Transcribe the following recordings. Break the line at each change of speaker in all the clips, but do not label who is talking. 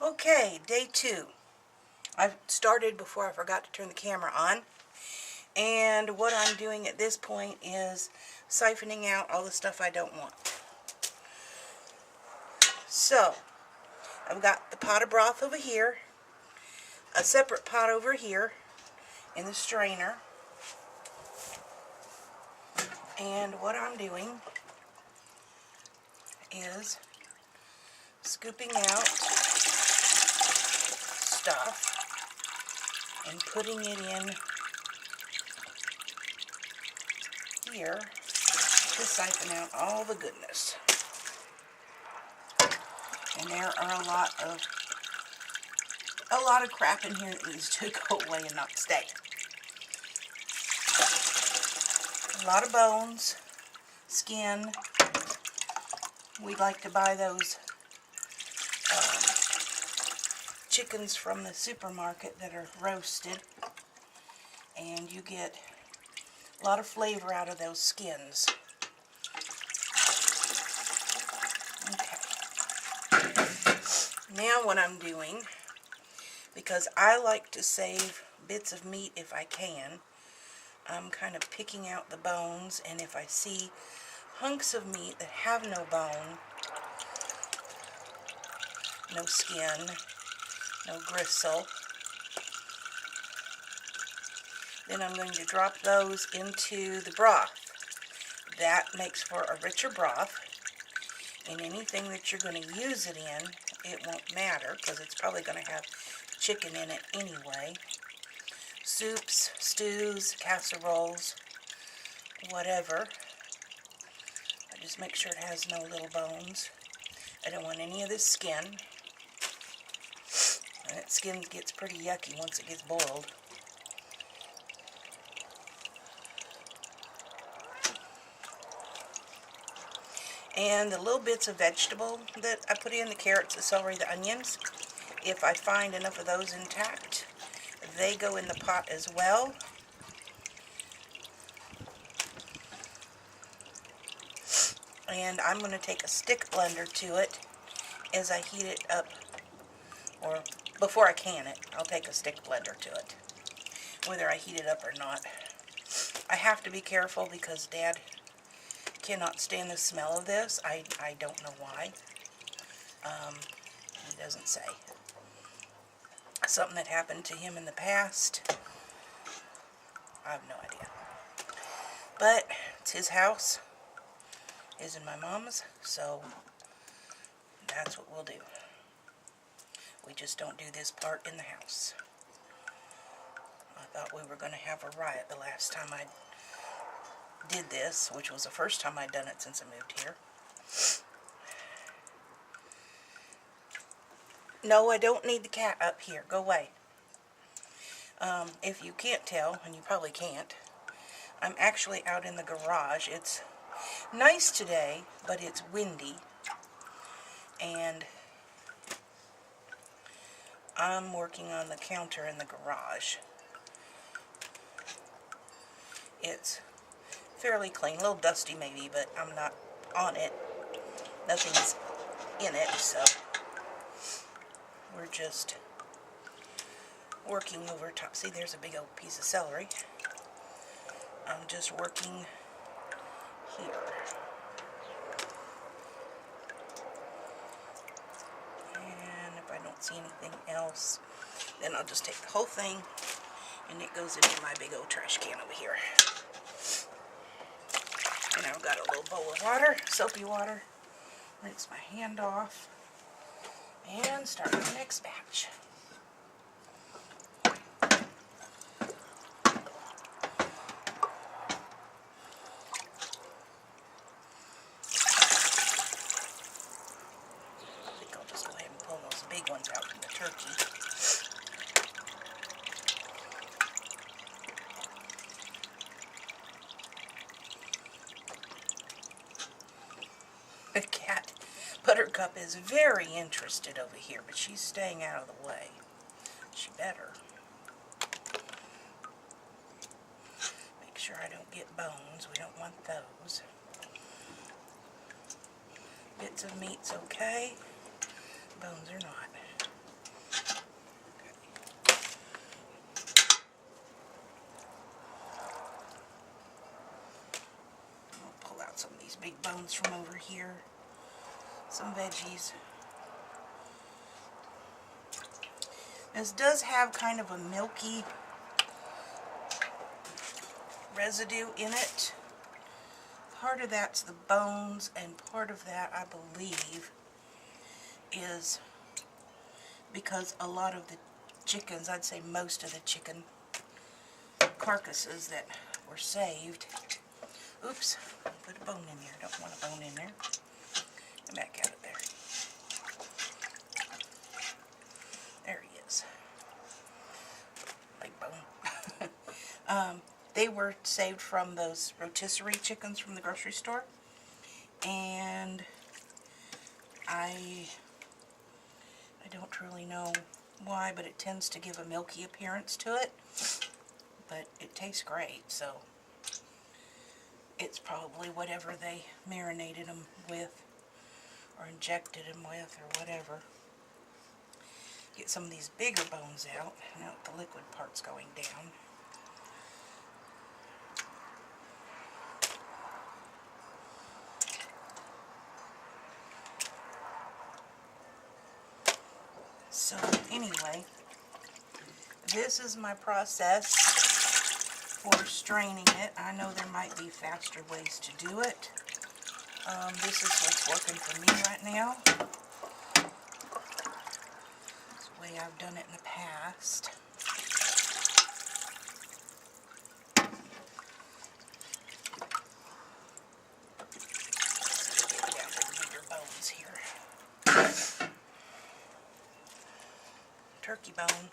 Okay, day 2. I started before I forgot to turn the camera on. And what I'm doing at this point is siphoning out all the stuff I don't want. So, I've got the pot of broth over here, a separate pot over here in the strainer. And what I'm doing is scooping out stuff and putting it in here to siphon out all the goodness. And there are a lot of crap in here that needs to go away and not stay. A lot of bones, skin. We like to buy those chickens from the supermarket that are roasted, and you get a lot of flavor out of those skins. Okay. Now what I'm doing, because I like to save bits of meat if I can, I'm kind of picking out the bones, and if I see hunks of meat that have no bone, no skin, no gristle, then I'm going to drop those into the broth. That makes for a richer broth, and anything that you're going to use it in, it won't matter because it's probably going to have chicken in it anyway. Soups, stews, casseroles, whatever. I just make sure it has no little bones. I don't want any of this skin. And that skin gets pretty yucky once it gets boiled. And the little bits of vegetable that I put in, the carrots, the celery, the onions, if I find enough of those intact, they go in the pot as well. And I'm going to take a stick blender to it as I heat it up, or before I can it, I'll take a stick blender to it, whether I heat it up or not. I have to be careful because Dad cannot stand the smell of this. I don't know why. He doesn't say. Something that happened to him in the past. I have no idea. But it's his house. His and my mom's. So that's what we'll do. We just don't do this part in the house. I thought we were going to have a riot the last time I did this, which was the first time I'd done it since I moved here. No, I don't need the cat up here. Go away. If you can't tell, and you probably can't, I'm actually out in the garage. It's nice today, but it's windy. And I'm working on the counter in the garage. It's fairly clean, a little dusty maybe, but I'm not on it. Nothing's in it, so we're just working over top. See, there's a big old piece of celery. I'm just working here. And if I don't see anything else, then I'll just take the whole thing, and it goes into my big old trash can over here. And I've got a little bowl of water, soapy water. Rinse my hand off and start the next batch. I think I'll just go ahead and pull those big ones out from the turkey. The cat, Buttercup, is very interested over here, but she's staying out of the way. She better. Make sure I don't get bones. We don't want those. Bits of meat's okay. Bones are not. big bones from over here. Some veggies. This does have kind of a milky residue in it. Part of that's the bones, and part of that, I believe, is because a lot of the chickens, I'd say most of the chicken carcasses that were saved. Oops, put a bone in there. Don't want a bone in there. Get back out of there. There he is. Big bone. They were saved from those rotisserie chickens from the grocery store, and I don't really know why, but it tends to give a milky appearance to it, but it tastes great, so it's probably whatever they marinated them with or injected them with or whatever. Get some of these bigger bones out. Now the liquid part's going down. So anyway, this is my process for straining it. I know there might be faster ways to do it. This is what's working for me right now. It's the way I've done it in the past. Get down to the bigger bones here. Turkey bone.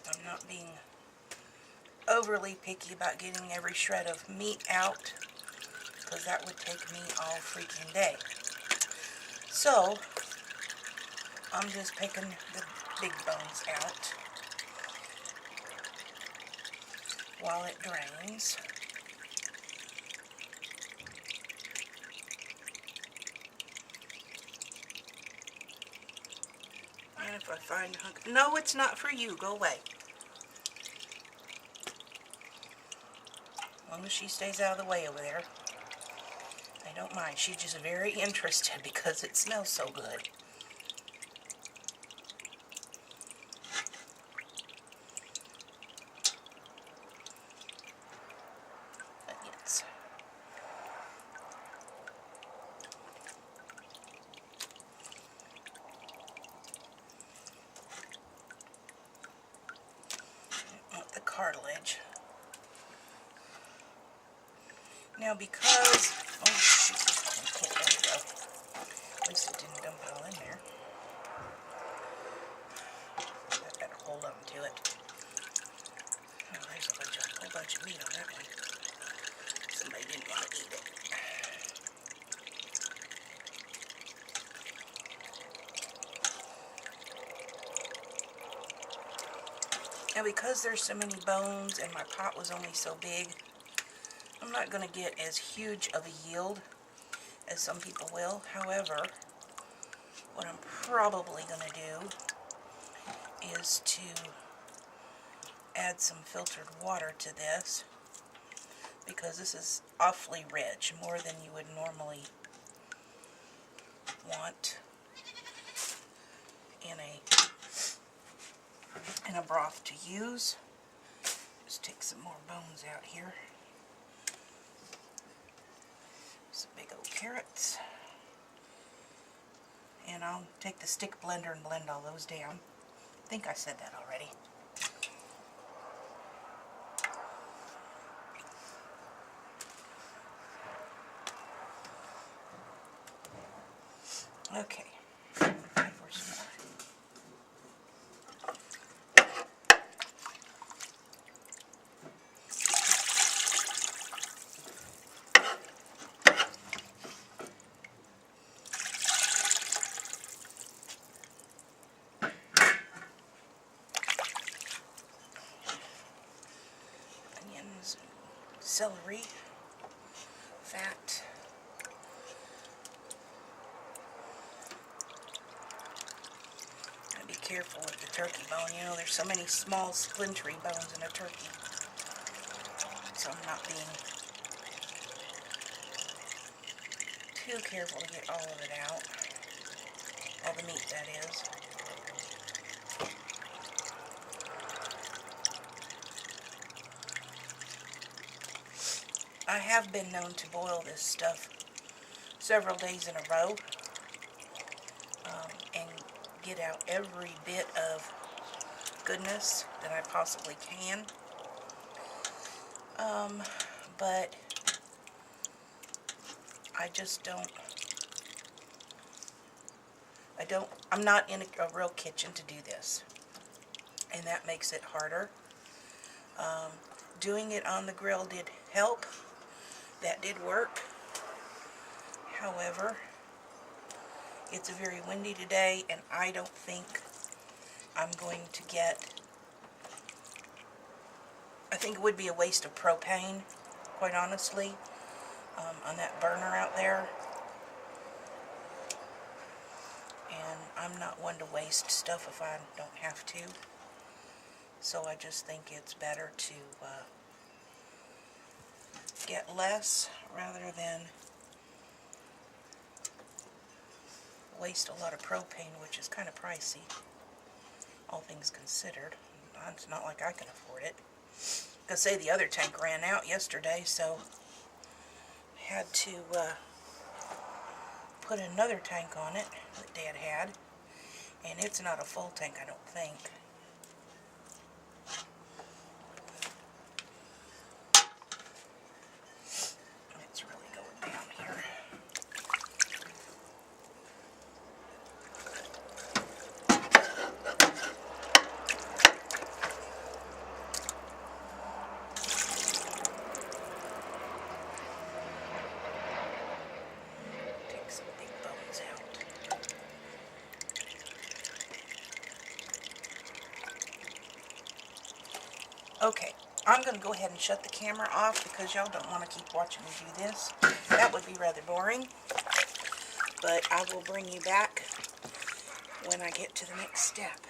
I'm not being overly picky about getting every shred of meat out, because that would take me all freaking day. So I'm just picking the big bones out while it drains. And if I find a hunk, no, it's not for you, go away. As long as she stays out of the way over there, I don't mind. She's just very interested because it smells so good. But yes. The cartilage. Now because, oh shoot, there we go. At least it didn't dump it all in there. I better hold on to it. Oh, there's a whole bunch of meat on that one. Somebody didn't want to eat it. Now because there's so many bones and my pot was only so big, I'm not going to get as huge of a yield as some people will. However, what I'm probably going to do is to add some filtered water to this, because this is awfully rich, more than you would normally want in a broth to use. Just take some more bones out here. Some big old carrots. And I'll take the stick blender and blend all those down. I think I said that already. Okay. Time for some more. Onions, celery, fat. careful with the turkey bone. You know, there's so many small splintery bones in a turkey. So I'm not being too careful to get all of it out. All the meat, that is. I have been known to boil this stuff several days in a row and get out every bit of goodness that I possibly can. But I just I'm not in a real kitchen to do this, and that makes it harder. Doing it on the grill did help. That did work. However, it's very windy today, and I don't think I'm going to get... I think it would be a waste of propane, quite honestly, on that burner out there. And I'm not one to waste stuff if I don't have to. So I just think it's better to get less rather than waste a lot of propane, which is kind of pricey, all things considered. It's not like I can afford it. Because say the other tank ran out yesterday, so I had to put another tank on it that Dad had, and it's not a full tank, I don't think. It's really going down here. Take some big bones out. Okay, I'm going to go ahead and shut the camera off because y'all don't want to keep watching me do this. That would be rather boring. But I will bring you back when I get to the next step.